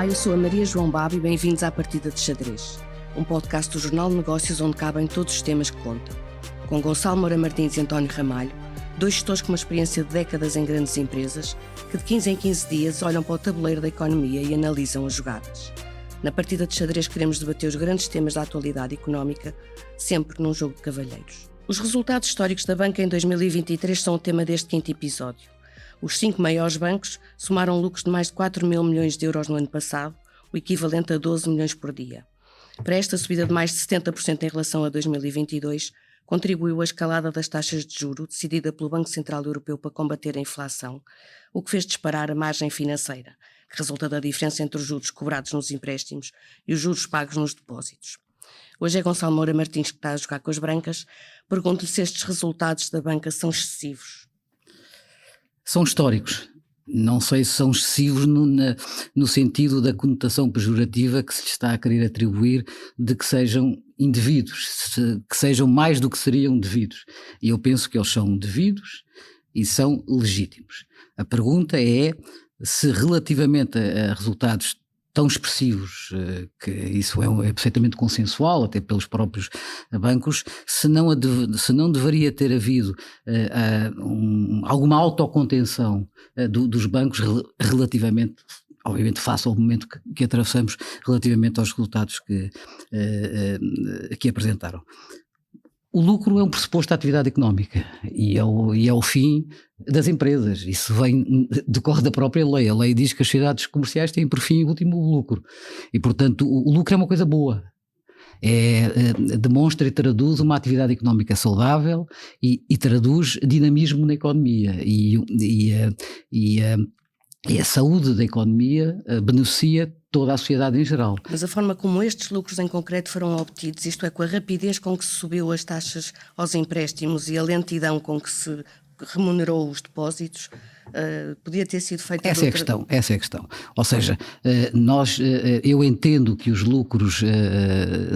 eu sou a Maria João Babo e bem-vindos à Partida de Xadrez, um podcast do Jornal de Negócios onde cabem todos os temas que contam. Com Gonçalo Moura Martins e António Ramalho, dois gestores com uma experiência de décadas em grandes empresas, que de 15 em 15 dias olham para o tabuleiro da economia e analisam as jogadas. Na Partida de Xadrez queremos debater os grandes temas da atualidade económica, sempre num jogo de cavalheiros. Os resultados históricos da banca em 2023 são o tema deste quinto episódio. Os 5 maiores bancos somaram lucros de mais de 4 mil milhões de euros no ano passado, o equivalente a 12 milhões por dia. Para esta subida de mais de 70% em relação a 2022, contribuiu a escalada das taxas de juros decidida pelo Banco Central Europeu para combater a inflação, o que fez disparar a margem financeira, que resulta da diferença entre os juros cobrados nos empréstimos e os juros pagos nos depósitos. Hoje é Gonçalo Moura Martins que está a jogar com as brancas. Pergunto-lhe se estes resultados da banca são excessivos. São históricos. Não sei se são excessivos no sentido da conotação pejorativa que se lhe está a querer atribuir de que sejam indevidos, que sejam mais do que seriam devidos. E eu penso que eles são devidos e são legítimos. A pergunta é se relativamente a resultados tão expressivos, que isso é perfeitamente consensual, até pelos próprios bancos, se não deveria ter havido alguma autocontenção dos bancos relativamente, obviamente face ao momento que atravessamos, relativamente aos resultados que apresentaram. O lucro é um pressuposto da atividade económica e é o fim das empresas. Isso decorre da própria lei. A lei diz que as sociedades comerciais têm por fim último o lucro. E, portanto, o lucro é uma coisa boa. Demonstra e traduz uma atividade económica saudável e traduz dinamismo na economia. E a saúde da economia beneficia toda a sociedade em geral. Mas a forma como estes lucros em concreto foram obtidos, isto é, com a rapidez com que se subiu as taxas aos empréstimos e a lentidão com que se remunerou os depósitos, podia ter sido feito... Essa é a questão. Ou seja, eu entendo que os lucros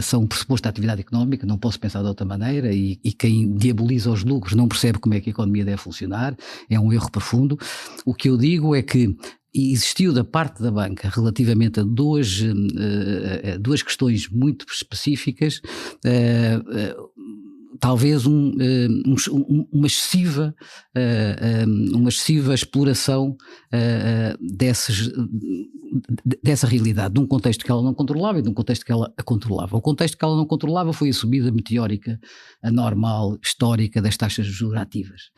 são um pressuposto da atividade económica, não posso pensar de outra maneira, e quem diaboliza os lucros não percebe como é que a economia deve funcionar, é um erro profundo. O que eu digo é que existiu da parte da banca relativamente a duas questões muito específicas, talvez uma excessiva exploração dessa realidade, de um contexto que ela não controlava e de um contexto que ela a controlava. O contexto que ela não controlava foi a subida meteórica, anormal, histórica das taxas de juros ativas.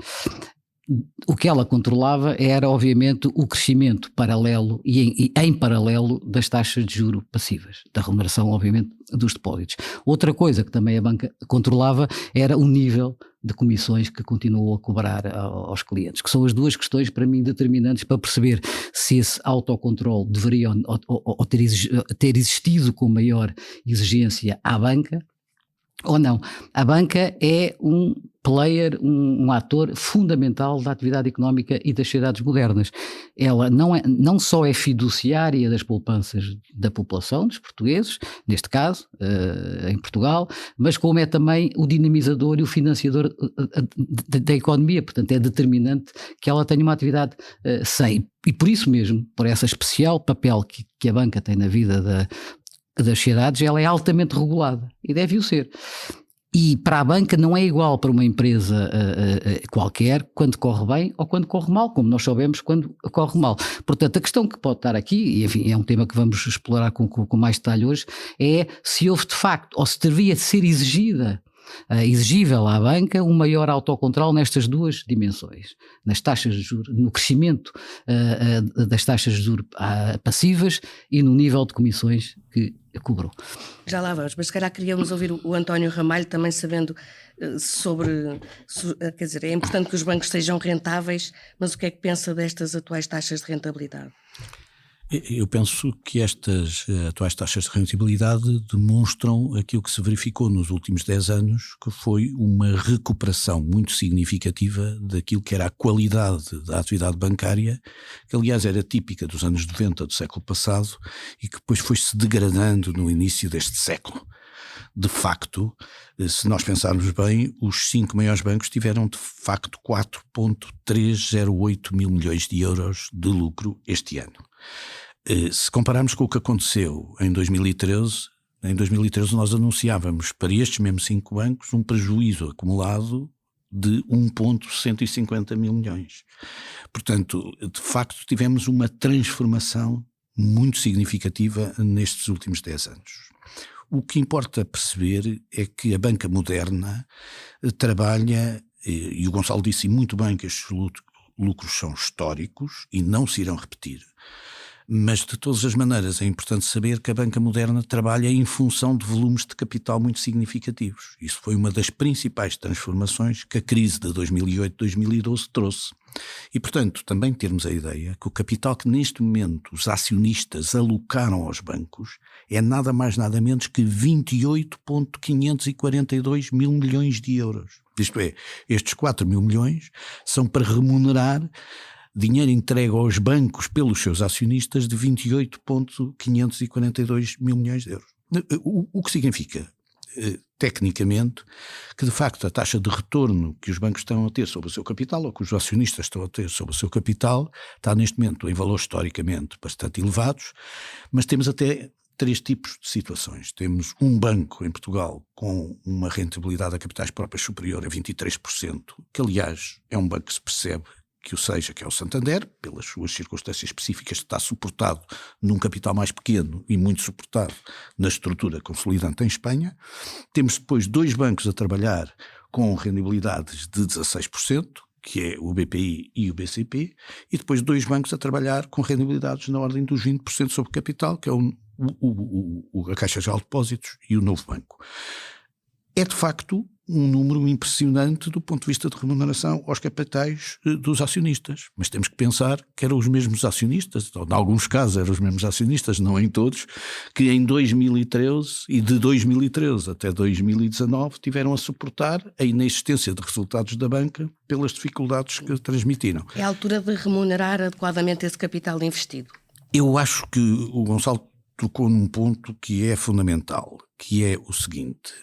O que ela controlava era, obviamente, o crescimento paralelo e em paralelo das taxas de juros passivas, da remuneração, obviamente, dos depósitos. Outra coisa que também a banca controlava era o nível de comissões que continuou a cobrar aos clientes, que são as duas questões para mim determinantes para perceber se esse autocontrole deveria ou ter existido com maior exigência à banca ou não. A banca é um player, um ator fundamental da atividade económica e das sociedades modernas. Ela não só é fiduciária das poupanças da população, dos portugueses, neste caso, em Portugal, mas como é também o dinamizador e o financiador da economia. Portanto, é determinante que ela tenha uma atividade sã. E por isso mesmo, por esse especial papel que a banca tem na vida das sociedades, ela é altamente regulada e deve-o ser. E para a banca não é igual para uma empresa qualquer quando corre bem ou quando corre mal, como nós sabemos quando corre mal. Portanto, a questão que pode estar aqui, e enfim, é um tema que vamos explorar com mais detalhe hoje, é se houve de facto, ou se devia ser exigível à banca um maior autocontrole nestas duas dimensões, nas taxas de juros, no crescimento das taxas de juros passivas e no nível de comissões que cobrou. Já lá vamos, mas se calhar queríamos ouvir o António Ramalho também sabendo quer dizer, é importante que os bancos sejam rentáveis, mas o que é que pensa destas atuais taxas de rentabilidade? Eu penso que estas atuais taxas de rentabilidade demonstram aquilo que se verificou nos últimos 10 anos, que foi uma recuperação muito significativa daquilo que era a qualidade da atividade bancária, que aliás era típica dos anos 90 do século passado e que depois foi-se degradando no início deste século. De facto, se nós pensarmos bem, os 5 maiores bancos tiveram de facto 4,308 mil milhões de euros de lucro este ano. Se compararmos com o que aconteceu em 2013 nós anunciávamos para estes mesmos 5 bancos um prejuízo acumulado de 1,150 mil milhões. Portanto, de facto, tivemos uma transformação muito significativa nestes últimos 10 anos. O que importa perceber é que a banca moderna trabalha, e o Gonçalo disse muito bem que estes lucros são históricos e não se irão repetir. Mas, de todas as maneiras, é importante saber que a banca moderna trabalha em função de volumes de capital muito significativos. Isso foi uma das principais transformações que a crise de 2008-2012 trouxe. E, portanto, também termos a ideia que o capital que neste momento os acionistas alocaram aos bancos é nada mais nada menos que 28,542 mil milhões de euros. Isto é, estes 4 mil milhões são para remunerar dinheiro entregue aos bancos pelos seus acionistas de 28,542 mil milhões de euros. O que significa, tecnicamente, que de facto a taxa de retorno que os bancos estão a ter sobre o seu capital, ou que os acionistas estão a ter sobre o seu capital, está neste momento em valores historicamente bastante elevados, mas temos até 3 tipos de situações. Temos um banco em Portugal com uma rentabilidade a capitais próprias superior a 23%, que aliás é um banco que se percebe que é o Santander, pelas suas circunstâncias específicas, está suportado num capital mais pequeno e muito suportado na estrutura consolidante em Espanha. Temos depois 2 bancos a trabalhar com rendibilidades de 16%, que é o BPI e o BCP, e depois 2 bancos a trabalhar com rendibilidades na ordem dos 20% sobre capital, que é a Caixa Geral de Depósitos e o Novo Banco. É de facto um número impressionante do ponto de vista de remuneração aos capitais dos acionistas. Mas temos que pensar que eram os mesmos acionistas, ou em alguns casos eram os mesmos acionistas, não em todos, que em 2013 e de 2013 até 2019 tiveram a suportar a inexistência de resultados da banca pelas dificuldades que transmitiram. É a altura de remunerar adequadamente esse capital investido? Eu acho que o Gonçalo tocou num ponto que é fundamental, que é o seguinte: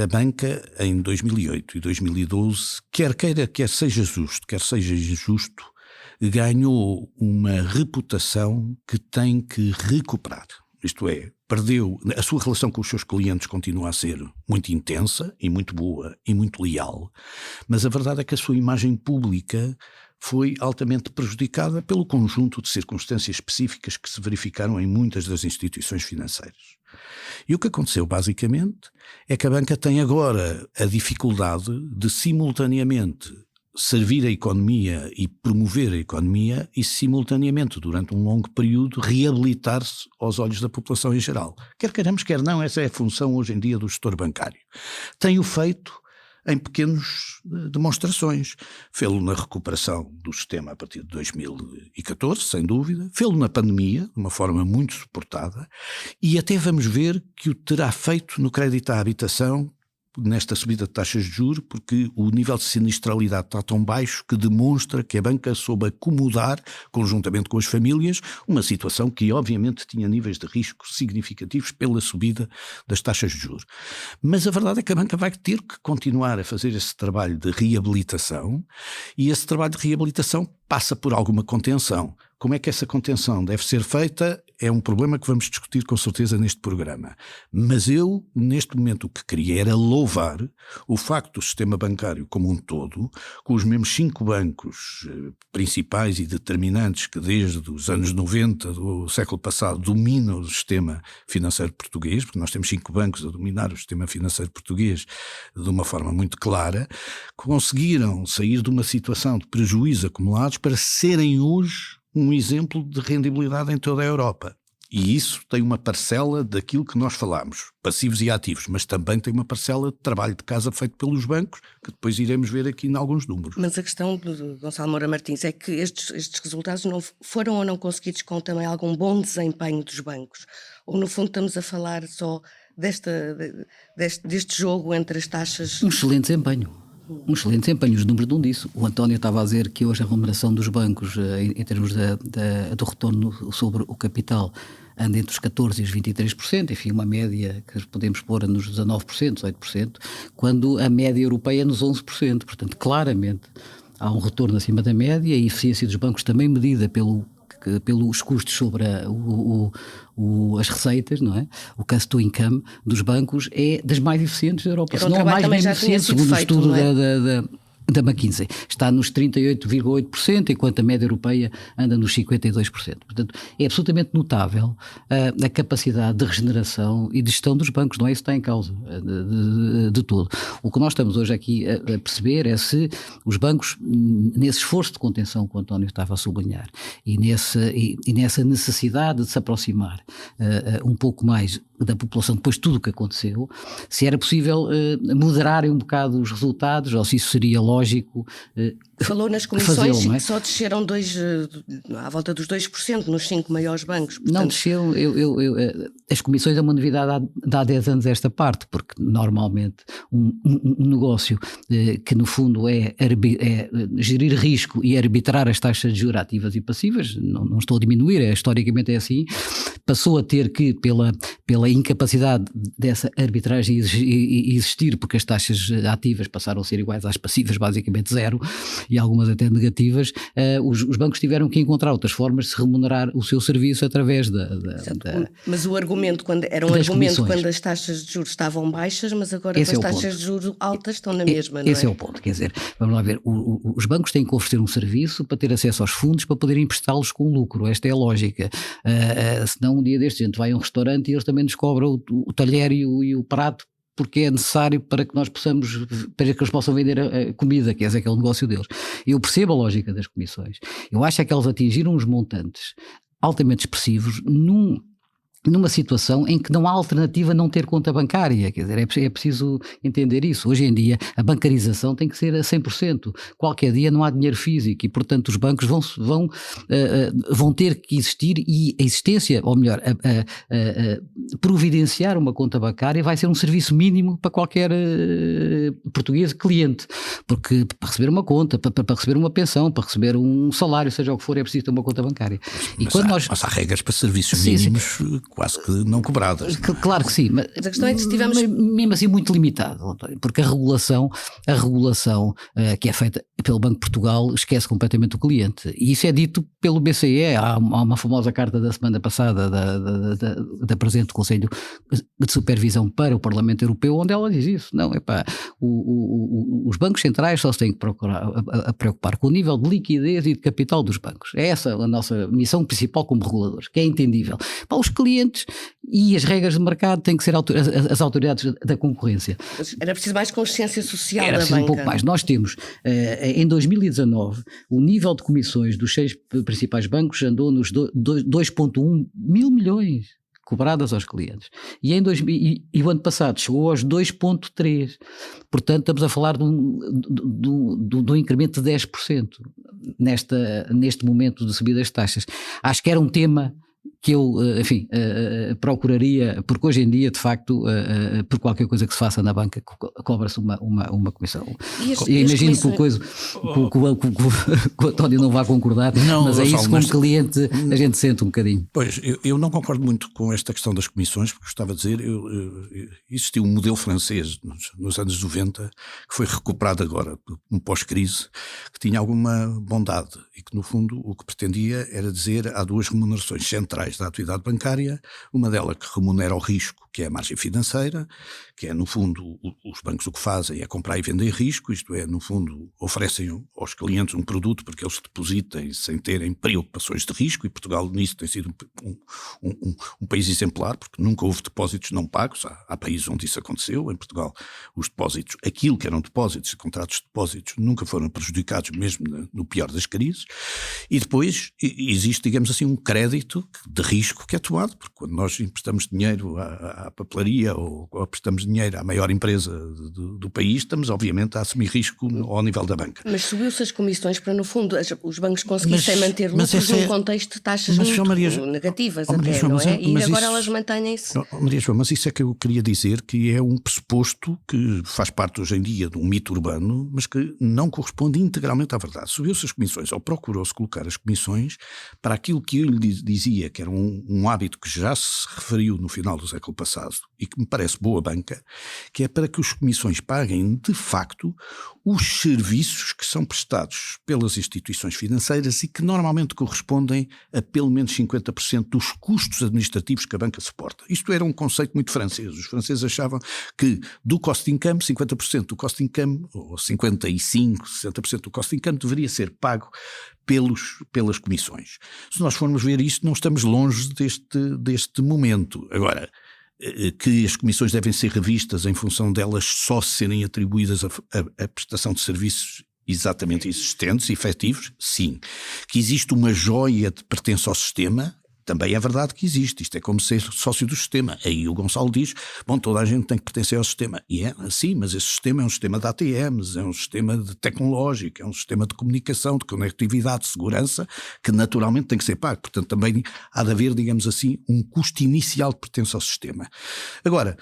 a banca em 2008 e 2012, quer queira, quer seja justo, quer seja injusto, ganhou uma reputação que tem que recuperar. Isto é, perdeu, a sua relação com os seus clientes continua a ser muito intensa e muito boa e muito leal, mas a verdade é que a sua imagem pública foi altamente prejudicada pelo conjunto de circunstâncias específicas que se verificaram em muitas das instituições financeiras. E o que aconteceu basicamente é que a banca tem agora a dificuldade de simultaneamente servir a economia e promover a economia e simultaneamente, durante um longo período, reabilitar-se aos olhos da população em geral. Quer queiramos, quer não, essa é a função hoje em dia do gestor bancário. Tem-o feito em pequenas demonstrações. Fê-lo na recuperação do sistema a partir de 2014, sem dúvida. Fê-lo na pandemia, de uma forma muito suportada. E até vamos ver que o terá feito no crédito à habitação, nesta subida de taxas de juros, porque o nível de sinistralidade está tão baixo que demonstra que a banca soube acomodar, conjuntamente com as famílias, uma situação que obviamente tinha níveis de risco significativos pela subida das taxas de juros. Mas a verdade é que a banca vai ter que continuar a fazer esse trabalho de reabilitação, e esse trabalho de reabilitação passa por alguma contenção. Como é que essa contenção deve ser feita é um problema que vamos discutir com certeza neste programa. Mas eu, neste momento, o que queria era louvar o facto do sistema bancário como um todo, com os mesmos 5 bancos principais e determinantes que desde os anos 90 do século passado dominam o sistema financeiro português, porque nós temos 5 bancos a dominar o sistema financeiro português de uma forma muito clara, conseguiram sair de uma situação de prejuízos acumulados para serem hoje um exemplo de rendibilidade em toda a Europa. E isso tem uma parcela daquilo que nós falámos, passivos e ativos, mas também tem uma parcela de trabalho de casa feito pelos bancos, que depois iremos ver aqui em alguns números. Mas a questão do Gonçalo Moura Martins é que estes resultados não foram ou não conseguidos com também algum bom desempenho dos bancos? Ou no fundo estamos a falar só deste jogo entre as taxas? Um excelente desempenho. Os números dão disso. O António estava a dizer que hoje a remuneração dos bancos, em termos do retorno sobre o capital, anda entre os 14% e os 23%, enfim, uma média que podemos pôr nos 19%, 18%, quando a média europeia é nos 11%. Portanto, claramente, há um retorno acima da média e a eficiência dos bancos também medida pelo pelos custos sobre as receitas, não é? O cost to income dos bancos é das mais eficientes da Europa. Se não a mais bem eficiente, segundo o estudo da McKinsey. Está nos 38,8%, enquanto a média europeia anda nos 52%. Portanto, é absolutamente notável a capacidade de regeneração e de gestão dos bancos, não é isso que está em causa de todo. O que nós estamos hoje aqui a perceber é se os bancos, nesse esforço de contenção que o António estava a sublinhar, e nessa necessidade de se aproximar um pouco mais da população depois de tudo o que aconteceu, se era possível moderarem um bocado os resultados, ou se isso seria lógico. Falou nas comissões que só desceram à volta dos 2% nos 5 maiores bancos. Portanto... Não desceram, as comissões é uma novidade há 10 anos esta parte, porque normalmente um negócio que no fundo é gerir risco e arbitrar as taxas de juros ativas e passivas, não estou a diminuir, historicamente é assim, passou a ter que, pela incapacidade dessa arbitragem existir, porque as taxas ativas passaram a ser iguais às passivas, basicamente zero, e algumas até negativas, os bancos tiveram que encontrar outras formas de se remunerar o seu serviço através Mas o argumento, quando as taxas de juros estavam baixas, mas agora com as taxas de juros altas estão na mesma, não é? Esse é o ponto, quer dizer, vamos lá ver, os bancos têm que oferecer um serviço para ter acesso aos fundos para poderem emprestá-los com lucro, esta é a lógica. Senão um dia destes a gente vai a um restaurante e eles também nos cobram o talher e o prato, porque é necessário para que eles possam vender a comida, que esse é o negócio deles. Eu percebo a lógica das comissões. Eu acho que eles atingiram uns montantes altamente expressivos numa situação em que não há alternativa a não ter conta bancária, quer dizer, é preciso entender isso. Hoje em dia a bancarização tem que ser a 100%, qualquer dia não há dinheiro físico e portanto os bancos vão ter que existir, e a existência, ou melhor, providenciar uma conta bancária vai ser um serviço mínimo para qualquer português cliente, porque para receber uma conta, para receber uma pensão, para receber um salário, seja o que for, é preciso ter uma conta bancária. Mas há regras para serviços mínimos. Sim. Quase que não cobradas. Claro que sim, mas a questão é que se tivermos... mesmo assim muito limitado, porque a regulação que é feita pelo Banco de Portugal esquece completamente o cliente, e isso é dito pelo BCE. Há uma famosa carta da semana passada da Presidente do Conselho de Supervisão para o Parlamento Europeu, onde ela diz isso. Não, os bancos centrais só se têm que preocupar com o nível de liquidez e de capital dos bancos. É essa a nossa missão principal como reguladores, que é entendível. Para os clientes e as regras de mercado têm que ser as autoridades da concorrência. Era preciso mais consciência social da banca. Um pouco mais. Nós temos, em 2019, o nível de comissões dos 6 principais bancos andou nos 2,1 mil milhões cobradas aos clientes. E o ano passado chegou aos 2,3. Portanto, estamos a falar de um incremento de 10% neste momento de subida das taxas. Acho que era um tema que eu, procuraria, porque hoje em dia, de facto, por qualquer coisa que se faça na banca, cobra-se uma comissão. E imagino que o António não vai concordar, mas é isso, como cliente, a gente sente um bocadinho. Pois, eu não concordo muito com esta questão das comissões, porque gostava de dizer, existiu um modelo francês nos anos 90, que foi recuperado agora, um pós-crise, que tinha alguma bondade e que, no fundo, o que pretendia era dizer há 2 remunerações centrais da atividade bancária, uma delas que remunera o risco, que é a margem financeira, que é, no fundo, os bancos o que fazem é comprar e vender risco, isto é, no fundo, oferecem aos clientes um produto para que eles depositem sem terem preocupações de risco, e Portugal nisso tem sido um país exemplar, porque nunca houve depósitos não pagos. Há países onde isso aconteceu. Em Portugal, os depósitos, aquilo que eram depósitos, contratos de depósitos, nunca foram prejudicados, mesmo no pior das crises. E depois existe, digamos assim, um crédito de risco que é tomado, porque quando nós emprestamos dinheiro à papelaria ou prestamos dinheiro à maior empresa do país, estamos obviamente a assumir risco ao nível da banca. Mas subiu-se as comissões para, no fundo, os bancos conseguissem manter lucros num contexto de taxas muito negativas até, não é? E agora elas mantêm-se. Maria João, mas isso é que eu queria dizer, que é um pressuposto que faz parte hoje em dia de um mito urbano, mas que não corresponde integralmente à verdade. Subiu-se as comissões, ou procurou-se colocar as comissões para aquilo que eu lhe dizia, que era um hábito que já se referiu no final do século passado, passado e que me parece boa banca, que é para que as comissões paguem de facto os serviços que são prestados pelas instituições financeiras e que normalmente correspondem a pelo menos 50% dos custos administrativos que a banca suporta. Isto era um conceito muito francês. Os franceses achavam que do cost income, 50% do cost income, ou 55%, 60% do cost income deveria ser pago pelas comissões. Se nós formos ver isto, não estamos longe deste momento. Agora, que as comissões devem ser revistas em função delas só serem atribuídas a prestação de serviços exatamente existentes, efetivos, sim. Que existe uma joia de pertença ao sistema, também é verdade que existe. Isto é como ser sócio do sistema. Aí o Gonçalo diz, bom, toda a gente tem que pertencer ao sistema. E é assim, mas esse sistema é um sistema de ATMs, é um sistema tecnológico, é um sistema de comunicação, de conectividade, de segurança, que naturalmente tem que ser pago. Portanto, também há de haver, digamos assim, um custo inicial de pertença ao sistema. Agora,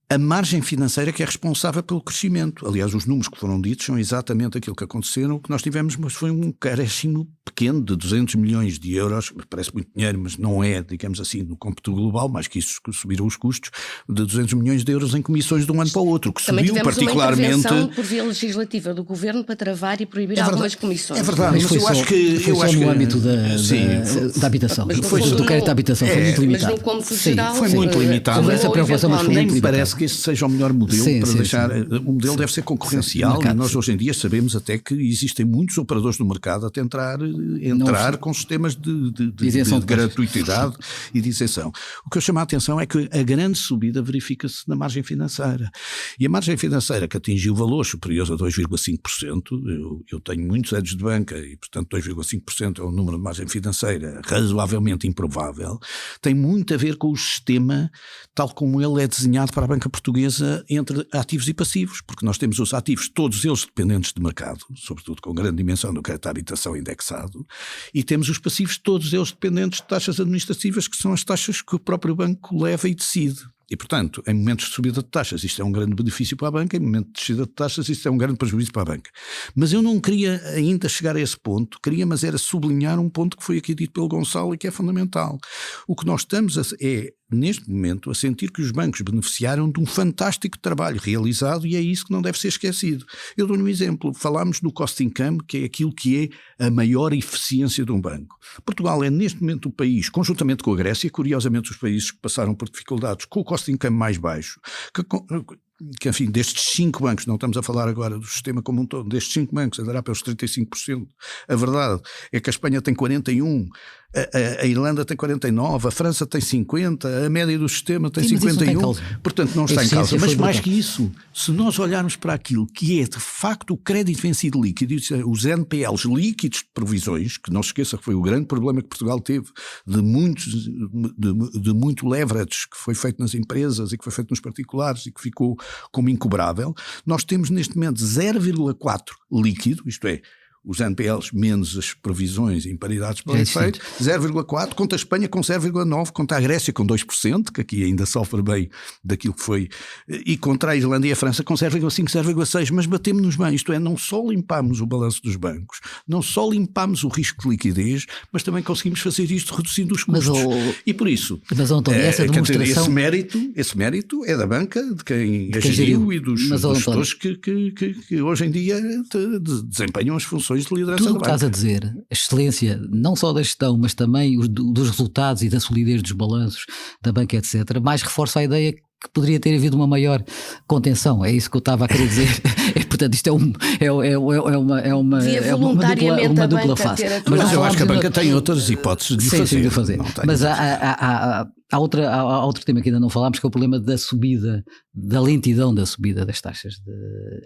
a margem financeira que é responsável pelo crescimento. Aliás, os números que foram ditos são exatamente aquilo que aconteceram, o que nós tivemos, mas foi um crescimento pequeno de 200 milhões de euros, parece muito dinheiro, mas não é, digamos assim, no cômputo global, mais que isso que subiram os custos, de 200 milhões de euros em comissões de um ano para o outro, que também subiu particularmente... Uma intervenção por via legislativa do Governo para travar e proibir algumas comissões. É verdade, mas eu acho que... Foi só no âmbito da habitação, do crédito da habitação, foi muito limitado. Mas no cômputo geral... Foi muito limitado. Essa preocupação, mas foi muito limitado. Parece que esse seja o melhor modelo para deixar... O modelo deve ser concorrencial e nós hoje em dia sabemos até que existem muitos operadores do mercado a tentar entrar com sistemas de gratuitidade e de isenção. O que eu chamo a atenção é que a grande subida verifica-se na margem financeira. E a margem financeira que atingiu valores superiores a 2,5%, eu tenho muitos anos de banca e, portanto, 2,5% é um número de margem financeira razoavelmente improvável, tem muito a ver com o sistema tal como ele é desenhado para a banca portuguesa entre ativos e passivos, porque nós temos os ativos, todos eles dependentes de mercado, sobretudo com grande dimensão do crédito à habitação indexado, e temos os passivos, todos eles dependentes de taxas administrativas, que são as taxas que o próprio banco leva e decide. E, portanto, em momentos de subida de taxas, isto é um grande benefício para a banca, em momentos de descida de taxas, isto é um grande prejuízo para a banca. Mas eu não queria ainda chegar a esse ponto, mas era sublinhar um ponto que foi aqui dito pelo Gonçalo e que é fundamental. O que nós estamos neste momento, a sentir que os bancos beneficiaram de um fantástico trabalho realizado e é isso que não deve ser esquecido. Eu dou-lhe um exemplo. Falámos do cost income, que é aquilo que é a maior eficiência de um banco. Portugal é neste momento o país, conjuntamente com a Grécia, curiosamente os países que passaram por dificuldades com o cost income mais baixo, que enfim, destes 5 bancos, não estamos a falar agora do sistema como um todo, destes 5 bancos andará pelos 35%. A verdade é que a Espanha tem 41%, a Irlanda tem 49%, a França tem 50%, a média do sistema tem 51%, portanto não está em causa. Mas mais que isso, se nós olharmos para aquilo que é de facto o crédito vencido líquido, os NPLs líquidos de provisões, que não se esqueça que foi o grande problema que Portugal teve de muito leverage que foi feito nas empresas e que foi feito nos particulares e que ficou como incobrável, nós temos neste momento 0,4 líquido, isto é, os NPLs menos as provisões em paridades para efeito, 0,4, conta a Espanha com 0,9, conta a Grécia com 2%, que aqui ainda sofre bem daquilo que foi, e contra a Irlanda e a França com 0,5, 0,6, mas batemos-nos bem, isto é, não só limpámos o balanço dos bancos, não só limpámos o risco de liquidez, mas também conseguimos fazer isto reduzindo os custos. E por isso, António, essa demonstração... esse mérito é da banca, de quem a geriu e dos gestores que hoje em dia desempenham as funções de liderança. Tudo o que estás a dizer, a excelência não só da gestão, mas também dos resultados e da solidez dos balanços da banca, etc., mais reforça a ideia que poderia ter havido uma maior contenção. É isso que eu estava a querer dizer. Portanto, isto uma dupla face. Mas eu acho que a banca tem outras hipóteses de fazer. Mas há outro tema que ainda não falámos, que é o problema da subida, da lentidão da subida das taxas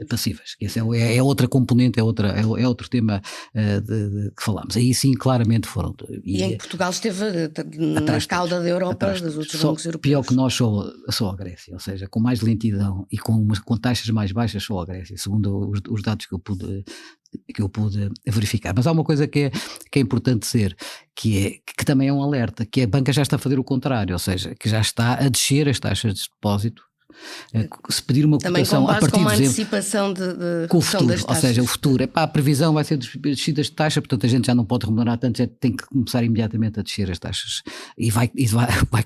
passivas. Esse é outra componente, é outro tema que falámos. Aí sim, claramente foram. E em Portugal esteve na cauda da Europa, dos outros bancos europeus. Pior que nós, só a Grécia, ou seja, com mais lentidão e com taxas mais baixas, só a Grécia, segundo os dados que eu pude verificar. Mas há uma coisa que é importante dizer, que também é um alerta, que a banca já está a fazer o contrário, ou seja, que já está a descer as taxas de depósito Se pedir uma também cotação com a base partir com uma de antecipação de com o redução futuro, das ou taxas. seja, o futuro, a previsão vai ser de descidas de taxa, portanto a gente já não pode remunerar tanto, já tem que começar imediatamente a descer as taxas e vai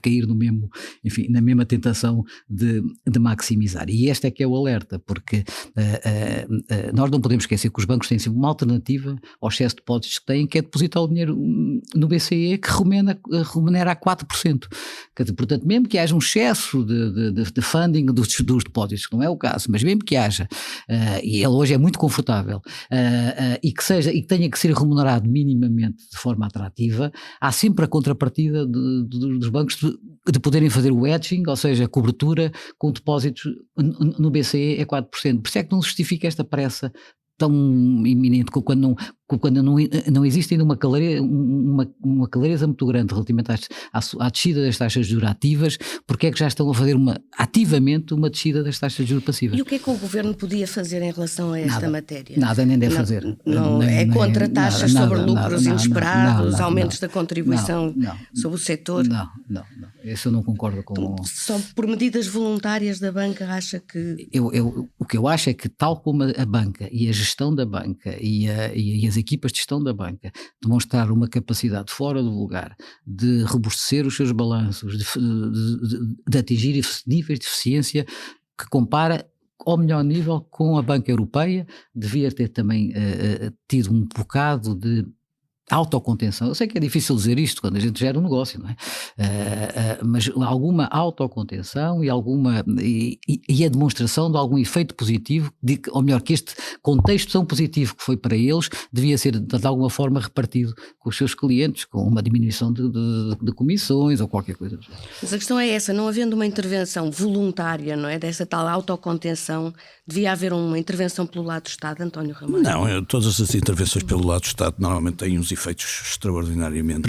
cair no mesmo, enfim, na mesma tentação de maximizar. E este é que é o alerta, porque nós não podemos esquecer que os bancos têm sempre uma alternativa ao excesso de depósitos que têm, que é depositar o dinheiro no BCE, que remunera a 4%. Quer dizer, portanto, mesmo que haja um excesso de funding dos depósitos, que não é o caso, mas mesmo que haja, e ele hoje é muito confortável, e que tenha que ser remunerado minimamente de forma atrativa, há sempre a contrapartida dos bancos de poderem fazer o hedging, ou seja, a cobertura com depósitos no BCE é 4%. Por isso é que não justifica esta pressa tão iminente, quando não existe ainda uma clareza muito grande relativamente à descida das taxas de juros ativas, porque é que já estão a fazer ativamente uma descida das taxas de juros passivas. E o que é que o Governo podia fazer em relação a esta matéria? Nada, nem deve fazer. É contra taxas sobre lucros inesperados, aumentos da não, contribuição sobre o setor? Não, isso eu não concordo com... Só por medidas voluntárias da banca acha que... O que eu acho é que, tal como a banca e a gestão da banca e as equipas de gestão da banca demonstraram uma capacidade fora do lugar de robustecer os seus balanços, de atingir níveis de eficiência que compara ao melhor nível com a banca europeia, devia ter também tido um bocado de autocontenção. Eu sei que é difícil dizer isto quando a gente gera um negócio, não é? Mas alguma autocontenção e a demonstração de algum efeito positivo, ou melhor, que este contexto tão positivo que foi para eles devia ser de alguma forma repartido com os seus clientes, com uma diminuição de comissões ou qualquer coisa. Mas a questão é essa, não havendo uma intervenção voluntária, não é, dessa tal autocontenção, devia haver uma intervenção pelo lado do Estado, António Ramalho? Não, todas as intervenções pelo lado do Estado normalmente têm uns efeitos extraordinariamente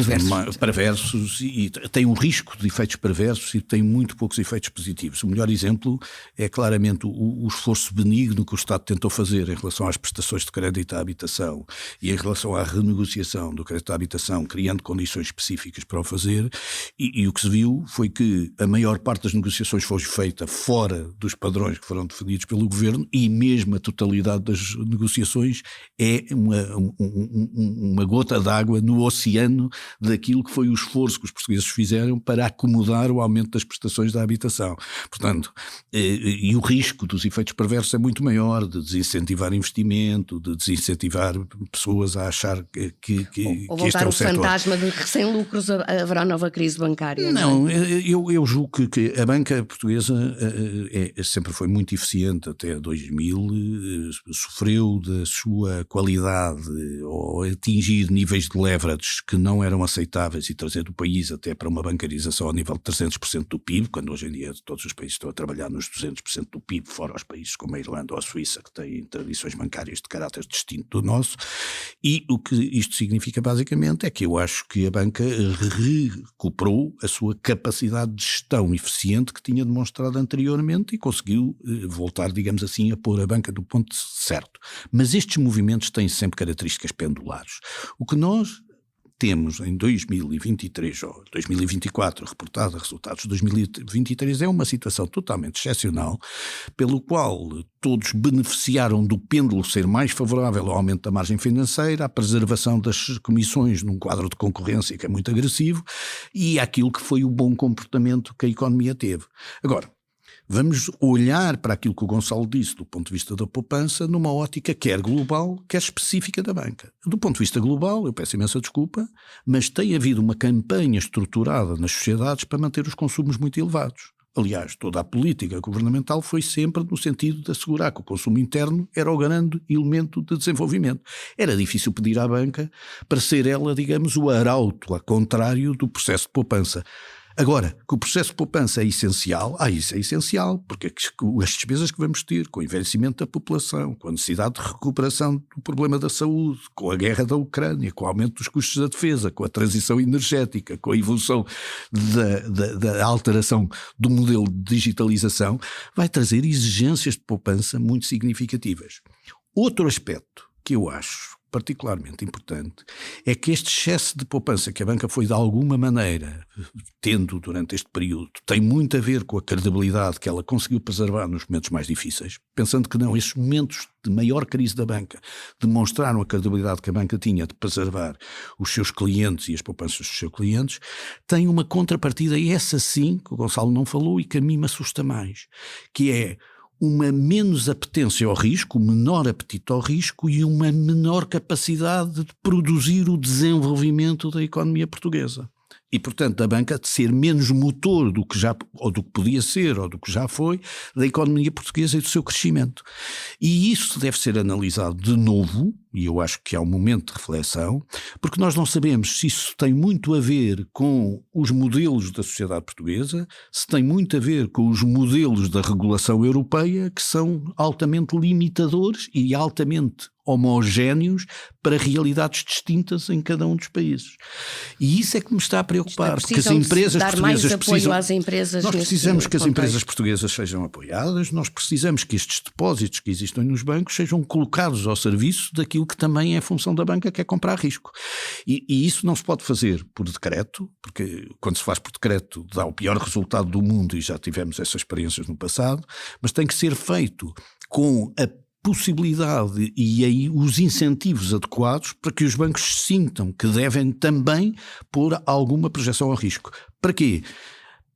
perversos e têm um risco de efeitos perversos e têm muito poucos efeitos positivos. O melhor exemplo é claramente o esforço benigno que o Estado tentou fazer em relação às prestações de crédito à habitação e em relação à renegociação do crédito à habitação, criando condições específicas para o fazer, e o que se viu foi que a maior parte das negociações foi feita fora dos padrões que foram definidos pelo Governo, e mesmo a totalidade das negociações é uma gota d'água no oceano daquilo que foi o esforço que os portugueses fizeram para acomodar o aumento das prestações da habitação. Portanto, e o risco dos efeitos perversos é muito maior, de desincentivar investimento, de desincentivar pessoas a achar que este é o setor. O fantasma de que sem lucros haverá nova crise bancária. Não, eu julgo que a banca portuguesa sempre foi muito eficiente até 2000, sofreu da sua qualidade ou atingir níveis de leverage que não eram aceitáveis e trazer o país até para uma bancarização ao nível de 300% do PIB, quando hoje em dia todos os países estão a trabalhar nos 200% do PIB, fora os países como a Irlanda ou a Suíça, que têm tradições bancárias de caráter distinto do nosso. E o que isto significa basicamente é que eu acho que a banca recuperou a sua capacidade de gestão eficiente que tinha demonstrado anteriormente e conseguiu voltar, digamos assim, a pôr a banca do ponto certo. Mas estes movimentos têm sempre características pendulares. O que nós temos em 2023 ou 2024, reportado a resultados de 2023, é uma situação totalmente excepcional, pelo qual todos beneficiaram do pêndulo ser mais favorável ao aumento da margem financeira, à preservação das comissões num quadro de concorrência que é muito agressivo e àquilo que foi o bom comportamento que a economia teve. Agora, vamos olhar para aquilo que o Gonçalo disse do ponto de vista da poupança numa ótica quer global, quer específica da banca. Do ponto de vista global, eu peço imensa desculpa, mas tem havido uma campanha estruturada nas sociedades para manter os consumos muito elevados. Aliás, toda a política governamental foi sempre no sentido de assegurar que o consumo interno era o grande elemento de desenvolvimento. Era difícil pedir à banca para ser ela, digamos, o arauto, a contrário do processo de poupança. Agora, que o processo de poupança é essencial, isso é essencial, porque as despesas que vamos ter com o envelhecimento da população, com a necessidade de recuperação do problema da saúde, com a guerra da Ucrânia, com o aumento dos custos da defesa, com a transição energética, com a evolução da alteração do modelo de digitalização, vai trazer exigências de poupança muito significativas. Outro aspecto que eu acho particularmente importante é que este excesso de poupança que a banca foi de alguma maneira tendo durante este período tem muito a ver com a credibilidade que ela conseguiu preservar nos momentos mais difíceis, pensando que não, esses momentos de maior crise da banca demonstraram a credibilidade que a banca tinha de preservar os seus clientes e as poupanças dos seus clientes, tem uma contrapartida, e essa sim, que o Gonçalo não falou e que a mim me assusta mais, que é uma menos apetência ao risco, um menor apetite ao risco e uma menor capacidade de produzir o desenvolvimento da economia portuguesa. E, portanto, a banca de ser menos motor do que já, ou do que podia ser, ou do que já foi, da economia portuguesa e do seu crescimento. E isso deve ser analisado de novo, e eu acho que há um momento de reflexão, porque nós não sabemos se isso tem muito a ver com os modelos da sociedade portuguesa, se tem muito a ver com os modelos da regulação europeia, que são altamente limitadores e altamente homogéneos para realidades distintas em cada um dos países. E isso é que me está a preocupar, porque as empresas dar portuguesas mais apoio precisam, às empresas. nós precisamos que as contexto. empresas portuguesas sejam apoiadas, nós precisamos que estes depósitos que existem nos bancos sejam colocados ao serviço daquilo que também é função da banca, que é comprar risco. E isso não se pode fazer por decreto, porque quando se faz por decreto dá o pior resultado do mundo, e já tivemos essas experiências no passado, mas tem que ser feito com a possibilidade e aí os incentivos adequados para que os bancos sintam que devem também pôr alguma projeção ao risco. Para quê?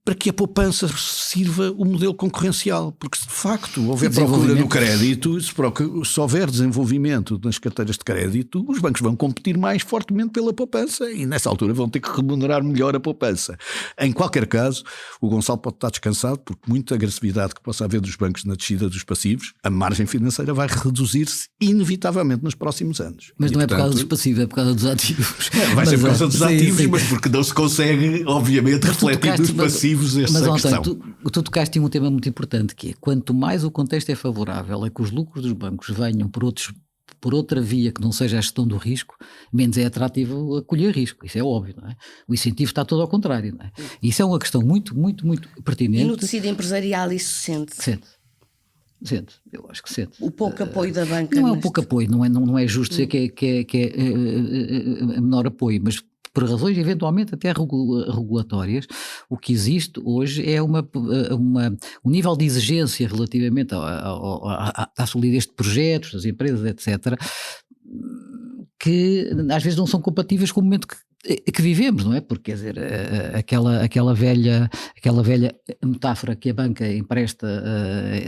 Para que a poupança sirva o modelo concorrencial, porque se de facto houver procura no crédito, se houver desenvolvimento nas carteiras de crédito, os bancos vão competir mais fortemente pela poupança e nessa altura vão ter que remunerar melhor a poupança. Em qualquer caso, o Gonçalo pode estar descansado, porque muita agressividade que possa haver dos bancos na descida dos passivos, a margem financeira vai reduzir-se inevitavelmente nos próximos anos. Mas e, não é portanto, por causa dos passivos, é por causa dos ativos. Vai ser por causa dos ativos, sim. mas porque não se consegue, obviamente, refletir nos passivos essa mas, questão. Tu tocaste em um tema muito importante, que é quanto mais o contexto é favorável a que os lucros dos bancos venham por outra via que não seja a gestão do risco, menos é atrativo acolher risco. Isso é óbvio, não é? O incentivo está todo ao contrário, não é? Isso é uma questão muito, muito, muito pertinente. E no tecido empresarial isso sente? Sente, eu acho que sente. O pouco apoio da banca. Não é um pouco apoio, não é justo dizer que é menor apoio, mas por razões eventualmente até regulatórias, o que existe hoje é um nível de exigência relativamente à solidez de projetos, das empresas, etc., que às vezes não são compatíveis com o momento que vivemos, não é? Porque, quer dizer, aquela velha metáfora que a banca empresta,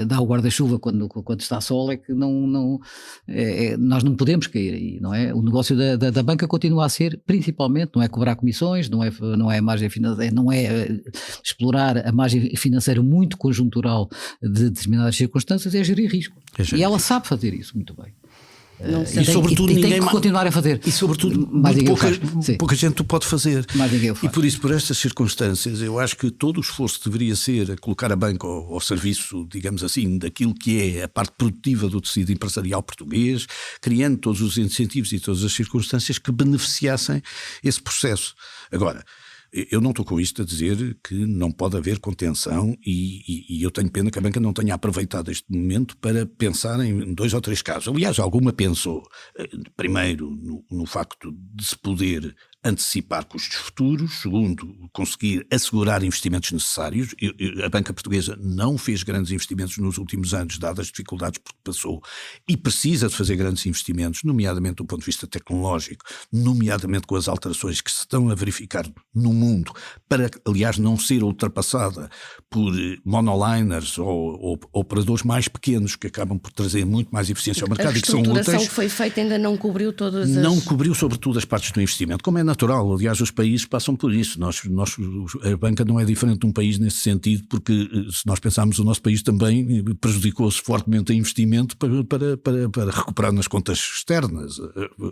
dá o guarda-chuva quando está sol, é que nós não podemos cair aí, não é? O negócio da banca continua a ser, principalmente, não é cobrar comissões, não é a margem financeira, não é explorar a margem financeira muito conjuntural de determinadas circunstâncias, é gerir risco. E ela sabe fazer isso muito bem. E sobretudo tem que continuar a fazer. E sobretudo pouca gente o pode fazer. E por isso, por estas circunstâncias, eu acho que todo o esforço deveria ser a colocar a banca ao serviço, digamos assim, daquilo que é a parte produtiva do tecido empresarial português, criando todos os incentivos e todas as circunstâncias que beneficiassem esse processo. Agora, eu não estou com isto a dizer que não pode haver contenção e eu tenho pena que a banca não tenha aproveitado este momento para pensar em 2 ou 3 casos. Aliás, alguma pensou, primeiro, no facto de se poder antecipar custos futuros, segundo, conseguir assegurar investimentos necessários. A banca portuguesa não fez grandes investimentos nos últimos anos, dadas as dificuldades por que passou, e precisa de fazer grandes investimentos, nomeadamente do ponto de vista tecnológico, nomeadamente com as alterações que se estão a verificar no mundo, para, aliás, não ser ultrapassada por monoliners ou operadores mais pequenos que acabam por trazer muito mais eficiência ao mercado e que são úteis. A reestruturação que foi feita ainda não cobriu todas as... Não cobriu sobretudo as partes do investimento, como é natural. Aliás, os países passam por isso. A banca não é diferente de um país nesse sentido, porque se nós pensarmos, o nosso país também prejudicou-se fortemente em investimento para recuperar nas contas externas.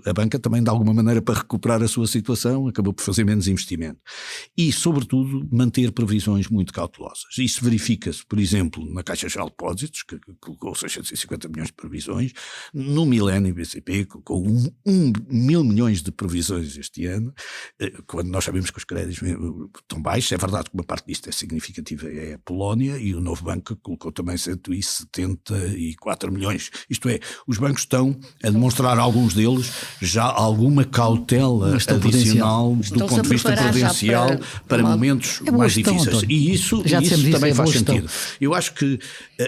A banca também, de alguma maneira, para recuperar a sua situação, acabou por fazer menos investimento. E, sobretudo, manter previsões muito cautelosas. Isso verifica-se, por exemplo, na Caixa Geral de Depósitos, que colocou 650 milhões de previsões, no Millennium BCP, com 1.000 milhões de previsões este ano, quando nós sabemos que os créditos estão baixos. É verdade que uma parte disto é significativa, é a Polónia, e o novo banco colocou também 174 milhões. Isto é, os bancos estão a demonstrar, alguns deles, já alguma cautela adicional do ponto de vista prudencial para momentos mais difíceis. E isso também faz sentido. Eu acho que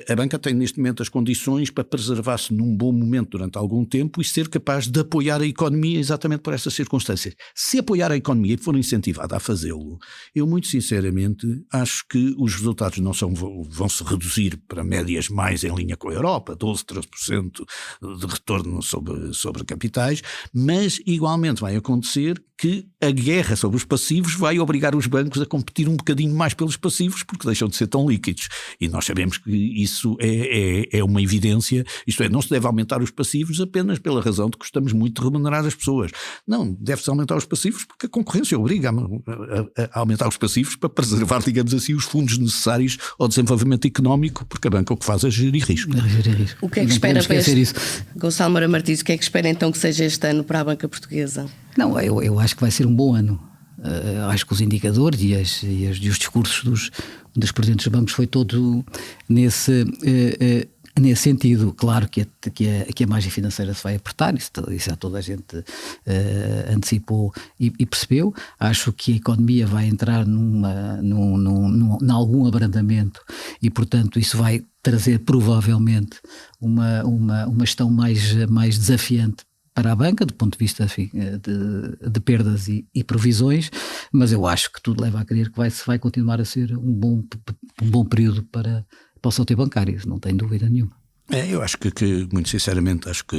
a banca tem neste momento as condições para preservar-se num bom momento durante algum tempo e ser capaz de apoiar a economia exatamente por estas circunstâncias. Se apoiar a economia e for incentivada a fazê-lo, eu muito sinceramente acho que os resultados não vão se reduzir para médias mais em linha com a Europa, 12, 13% de retorno sobre capitais, mas igualmente vai acontecer que a guerra sobre os passivos vai obrigar os bancos a competir um bocadinho mais pelos passivos, porque deixam de ser tão líquidos. E nós sabemos que isso é uma evidência, isto é, não se deve aumentar os passivos apenas pela razão de que gostamos muito de remunerar as pessoas. Não, deve-se aumentar os passivos porque a concorrência obriga a aumentar os passivos para preservar, digamos assim, os fundos necessários ao desenvolvimento económico, porque a banca o que faz é gerir risco. O que é que espera para este? Gonçalo Moura Martins, o que é que espera então que seja este ano para a banca portuguesa? Não, eu acho que vai ser um bom ano. Acho que os indicadores e os discursos dos presidentes dos bancos foi todo nesse sentido. Claro que a margem financeira se vai apertar, isso já toda a gente antecipou e percebeu. Acho que a economia vai entrar num algum abrandamento e, portanto, isso vai trazer provavelmente uma gestão mais desafiante para a banca, do ponto de vista de perdas e provisões, mas eu acho que tudo leva a crer que vai continuar a ser um bom período para o setor bancário, não tenho dúvida nenhuma. Eu acho que, muito sinceramente, acho que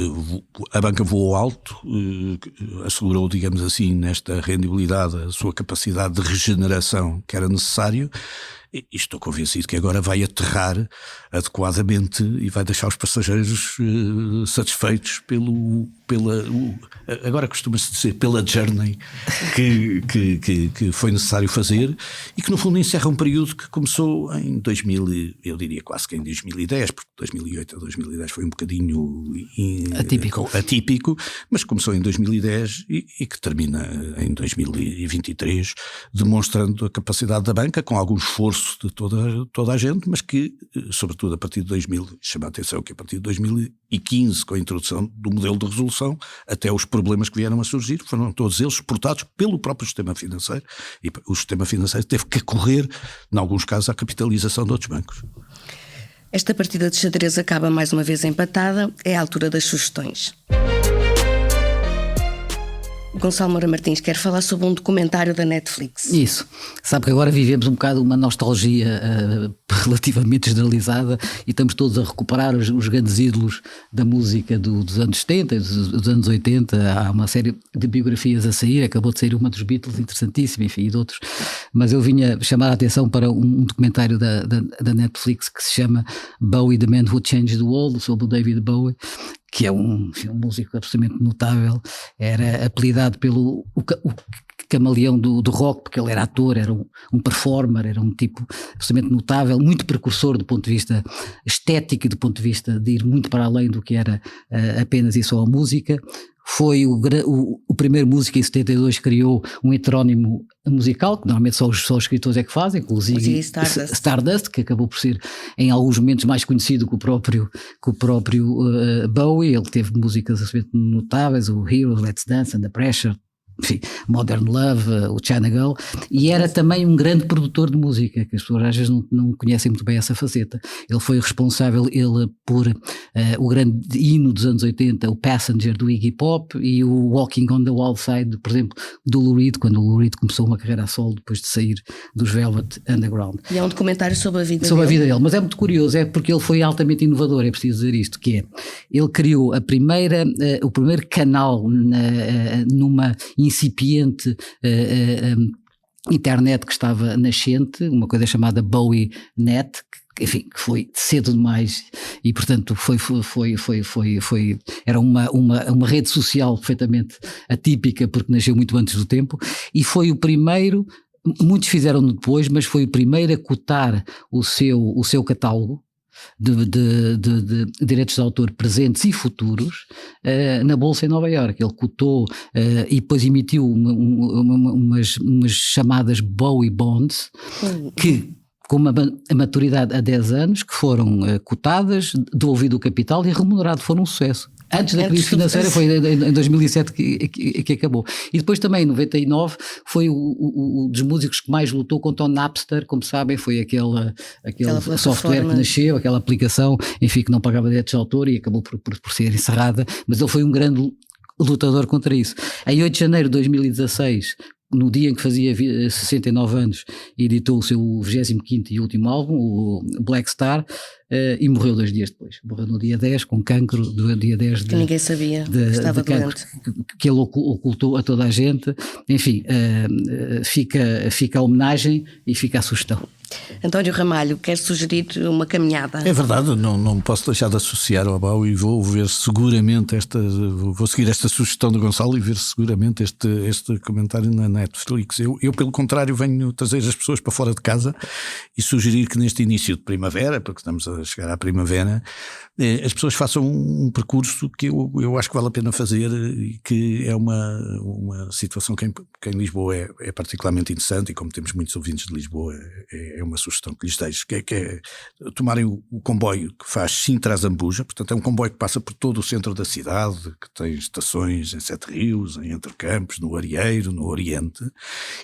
a banca voou alto, assegurou, digamos assim, nesta rendibilidade a sua capacidade de regeneração que era necessário, e estou convencido que agora vai aterrar adequadamente e vai deixar os passageiros satisfeitos agora costuma-se dizer, pela journey que foi necessário fazer e que no fundo encerra um período que começou em 2000, eu diria quase que em 2010, porque 2008 a 2010 foi um bocadinho atípico, mas começou em 2010 e que termina em 2023, demonstrando a capacidade da banca com algum esforço de toda a gente, mas que, sobretudo a partir de 2000, chama a atenção que a partir de 2015, com a introdução do modelo de resolução, até os problemas que vieram a surgir, foram todos eles suportados pelo próprio sistema financeiro, e o sistema financeiro teve que correr, em alguns casos, à capitalização de outros bancos. Esta partida de xadrez acaba mais uma vez empatada, é a altura das sugestões. Gonçalo Moura Martins quer falar sobre um documentário da Netflix. Isso. Sabe que agora vivemos um bocado uma nostalgia relativamente generalizada e estamos todos a recuperar os grandes ídolos da música dos anos 70, dos anos 80. Há uma série de biografias a sair, acabou de sair uma dos Beatles, interessantíssima, enfim, e de outros. Mas eu vinha chamar a atenção para um documentário da Netflix que se chama Bowie, The Man Who Changed the World, sobre o David Bowie, que é um músico absolutamente notável, era apelidado pelo o camaleão do rock, porque ele era ator, era um performer, era um tipo absolutamente notável, muito precursor do ponto de vista estético e do ponto de vista de ir muito para além do que era apenas e só a música. Foi o primeiro músico em 72 criou um heterónimo musical, que normalmente só os escritores é que fazem, com o Ziggy Stardust, que acabou por ser em alguns momentos mais conhecido que o próprio Bowie. Ele teve músicas absolutamente notáveis, o Heroes, Let's Dance, Under Pressure, enfim, Modern Love, o China Girl, e era também um grande produtor de música, que as pessoas às vezes não conhecem muito bem essa faceta. Ele foi responsável por o grande hino dos anos 80, o Passenger do Iggy Pop, e o Walking on the Wild Side, por exemplo, do Lou Reed, quando o Lou Reed começou uma carreira a solo depois de sair dos Velvet Underground. E é um documentário sobre a vida dele, mas é muito curioso, é porque ele foi altamente inovador, é preciso dizer isto, que é, ele criou o primeiro canal numa incipiente internet que estava nascente, uma coisa chamada Bowie Net, que foi cedo demais e portanto era uma rede social perfeitamente atípica, porque nasceu muito antes do tempo, e foi o primeiro, muitos fizeram depois, mas foi o primeiro a cotar o seu catálogo de direitos de autor presentes e futuros na Bolsa em Nova Iorque. Ele cotou e depois emitiu umas chamadas Bowie Bonds, que com uma maturidade a 10 anos, que foram cotadas, devolvido o capital e remunerado, foram um sucesso. Antes da crise financeira, foi em 2007 que acabou. E depois também, em 99, foi o dos músicos que mais lutou contra o Napster, como sabem, foi aquele software que nasceu, aquela aplicação, enfim, que não pagava direitos de autor e acabou por ser encerrada, mas ele foi um grande lutador contra isso. Em 8 de janeiro de 2016, no dia em que fazia 69 anos, editou o seu 25º e último álbum, o Black Star, e morreu 2 dias depois. Morreu no dia 10, com cancro, do dia 10 que ninguém sabia que estava doente. Que ele ocultou a toda a gente. Enfim, fica a homenagem e fica a sugestão. António Ramalho, quer sugerir uma caminhada? É verdade, não posso deixar de associar ao Bowie e vou ver seguramente vou seguir esta sugestão do Gonçalo e ver seguramente este comentário na Netflix. Eu, pelo contrário, venho trazer as pessoas para fora de casa e sugerir que neste início de primavera, porque estamos a chegar à primavera, as pessoas façam um percurso que eu acho que vale a pena fazer e que é uma situação que em Lisboa é particularmente interessante, e como temos muitos ouvintes de Lisboa, é uma sugestão que lhes deixo, que é tomarem o comboio que faz Sintra a Zambuja. Portanto é um comboio que passa por todo o centro da cidade, que tem estações em Sete Rios, em Entre Campos, no Arieiro, no Oriente,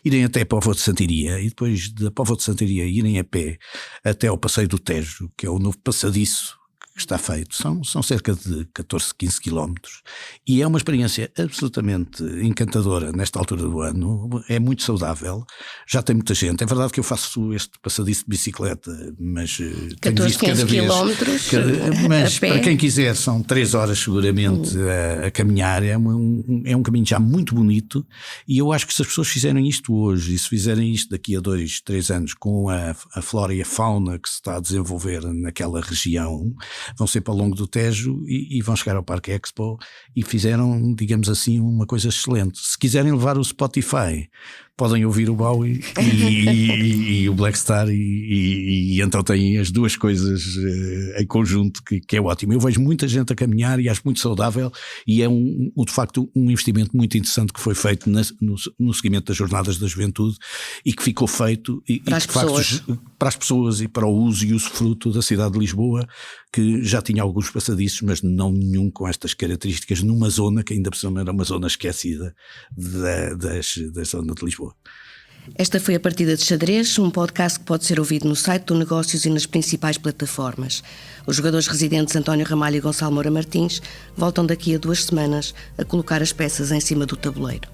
irem até a Póvoa de Santiria e depois da Póvoa de Santiria irem a pé até ao Passeio do Tejo, que é o novo passadiço que está feito. São cerca de 14, 15 quilómetros e é uma experiência absolutamente encantadora nesta altura do ano, é muito saudável, já tem muita gente. É verdade que eu faço este passadiço de bicicleta, mas 14, tenho visto cada vez, quilómetros mas a pé. Para quem quiser são 3 horas seguramente a caminhar, é um caminho já muito bonito, e eu acho que se as pessoas fizerem isto hoje e se fizerem isto daqui a 2, 3 anos com a flora e a fauna que se está a desenvolver naquela região, vão sempre ao longo do Tejo e vão chegar ao Parque Expo e fizeram, digamos assim, uma coisa excelente. Se quiserem levar o Spotify, podem ouvir o Bowie e o Black Star e então têm as duas coisas em conjunto que é ótimo. Eu vejo muita gente a caminhar e acho muito saudável, e é de facto um investimento muito interessante que foi feito no seguimento das Jornadas da Juventude e que ficou feito para as pessoas e para o uso e usufruto da cidade de Lisboa, que já tinha alguns passadiços, mas não nenhum com estas características, numa zona que ainda por cima era uma zona esquecida da zona de Lisboa. Esta foi a Partida de Xadrez, um podcast que pode ser ouvido no site do Negócios e nas principais plataformas. Os jogadores residentes António Ramalho e Gonçalo Moura Martins voltam daqui a 2 semanas a colocar as peças em cima do tabuleiro.